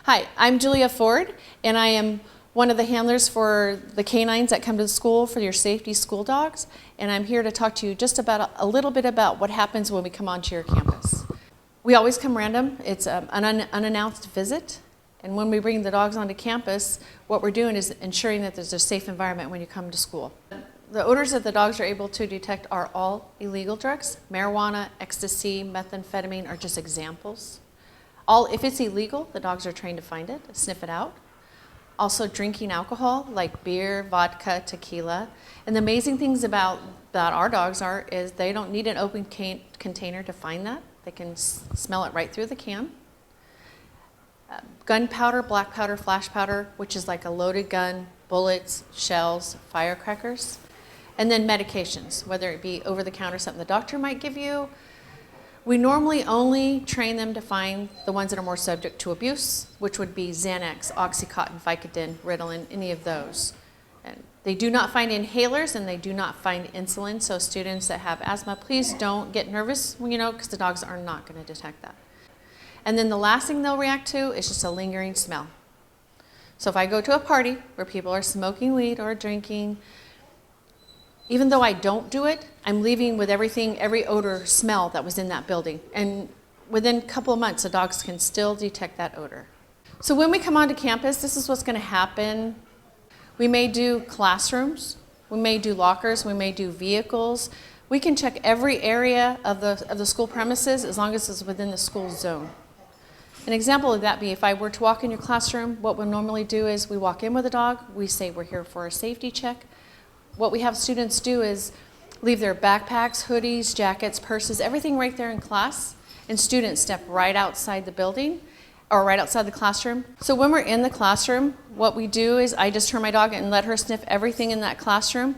Hi, I'm Julia Ford, and I am one of the handlers for the canines that come to the school for your safety school dogs, and I'm here to talk to you just about a little bit about what happens when we come onto your campus. We always come random. It's an unannounced visit, and when we bring the dogs onto campus, what we're doing is ensuring that there's a safe environment when you come to school. The odors that the dogs are able to detect are all illegal drugs. Marijuana, ecstasy, methamphetamine are just examples. If it's illegal, the dogs are trained to find it, sniff it out. Also drinking alcohol like beer, vodka, tequila. And the amazing things about our dogs is they don't need an open container to find that. They can smell it right through the can. Gunpowder, black powder, flash powder, which is like a loaded gun, bullets, shells, firecrackers. And then medications, whether it be over-the-counter, something the doctor might give you. We normally only train them to find the ones that are more subject to abuse, which would be Xanax, Oxycontin, Vicodin, Ritalin, any of those. And they do not find inhalers, and they do not find insulin. So students that have asthma, please don't get nervous, because the dogs are not going to detect that. And then the last thing they'll react to is just a lingering smell. So if I go to a party where people are smoking weed or drinking, even though I don't do it, I'm leaving with every odor, smell that was in that building. And within a couple of months, the dogs can still detect that odor. So when we come onto campus, this is what's going to happen. We may do classrooms, we may do lockers, we may do vehicles. We can check every area of the school premises as long as it's within the school zone. An example of that be if I were to walk in your classroom, what we normally do is we walk in with a dog, we say we're here for a safety check. What we have students do is leave their backpacks, hoodies, jackets, purses, everything right there in class, and students step right outside the building or right outside the classroom. So when we're in the classroom, what we do is I just turn my dog and let her sniff everything in that classroom.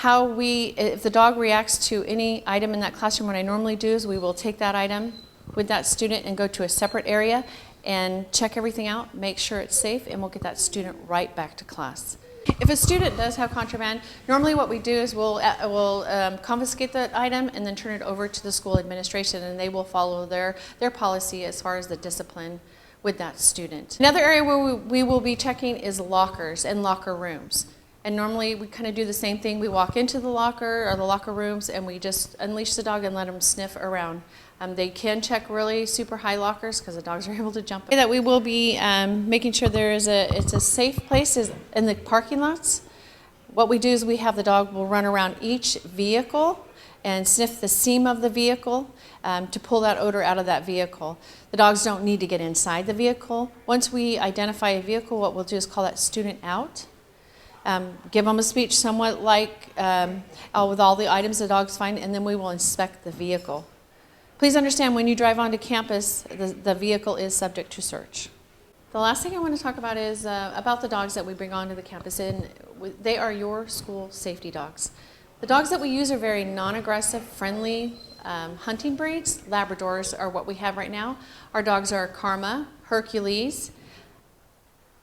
If the dog reacts to any item in that classroom, what I normally do is we will take that item with that student and go to a separate area and check everything out, make sure it's safe, and we'll get that student right back to class. If a student does have contraband, normally what we do is we'll confiscate that item and then turn it over to the school administration, and they will follow their policy as far as the discipline with that student. Another area where we will be checking is lockers and locker rooms. And normally we kind of do the same thing. We walk into the locker or the locker rooms and we just unleash the dog and let them sniff around. They can check really super high lockers because the dogs are able to jump. That we will be making sure it's a safe place in the parking lots. What we do is we have the dog will run around each vehicle and sniff the seam of the vehicle to pull that odor out of that vehicle. The dogs don't need to get inside the vehicle. Once we identify a vehicle, what we'll do is call that student out. Give them a speech somewhat like with all the items the dogs find, and then we will inspect the vehicle. Please understand when you drive onto campus, the vehicle is subject to search. The last thing I want to talk about is about the dogs that we bring onto the campus, and they are your school safety dogs. The dogs that we use are very non-aggressive, friendly hunting breeds. Labradors are what we have right now. Our dogs are Karma, Hercules,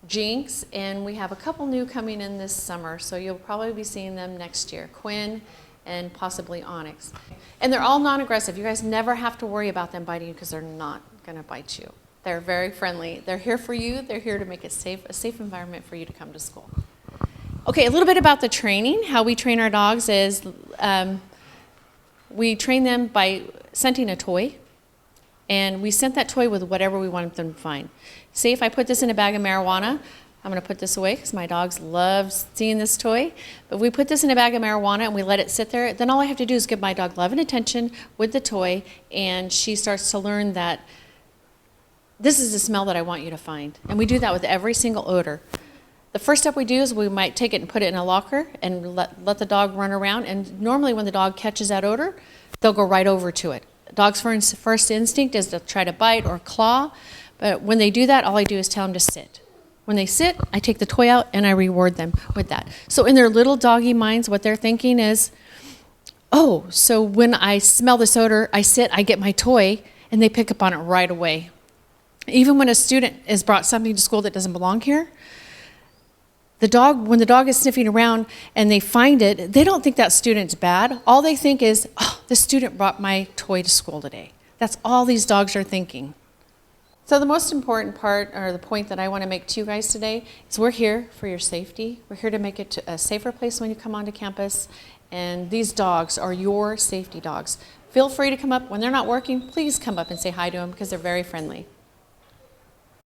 Jinx, and we have a couple new coming in this summer, so you'll probably be seeing them next year, Quinn and possibly Onyx. And they're all non-aggressive. You guys never have to worry about them biting you because they're not going to bite you. They're very friendly. They're here for you. They're here to make it a safe environment for you to come to school. Okay, a little bit about the training. How we train our dogs is we train them by scenting a toy. And we scent that toy with whatever we want them to find. Say if I put this in a bag of marijuana, I'm going to put this away because my dogs love seeing this toy. But if we put this in a bag of marijuana and we let it sit there, then all I have to do is give my dog love and attention with the toy, and she starts to learn that this is the smell that I want you to find. And we do that with every single odor. The first step we do is we might take it and put it in a locker and let the dog run around. And normally when the dog catches that odor, they'll go right over to it. Dog's first instinct is to try to bite or claw, but when they do that, all I do is tell them to sit. When they sit, I take the toy out and I reward them with that. So in their little doggy minds, what they're thinking is, oh, so when I smell this odor, I sit, I get my toy, and they pick up on it right away. Even when a student has brought something to school that doesn't belong here, when the dog is sniffing around and they find it, they don't think that student's bad. All they think is, oh, the student brought my toy to school today. That's all these dogs are thinking. So the most important part, or the point that I want to make to you guys today, is we're here for your safety. We're here to make it a safer place when you come onto campus, and these dogs are your safety dogs. Feel free to come up. When they're not working, please come up and say hi to them because they're very friendly.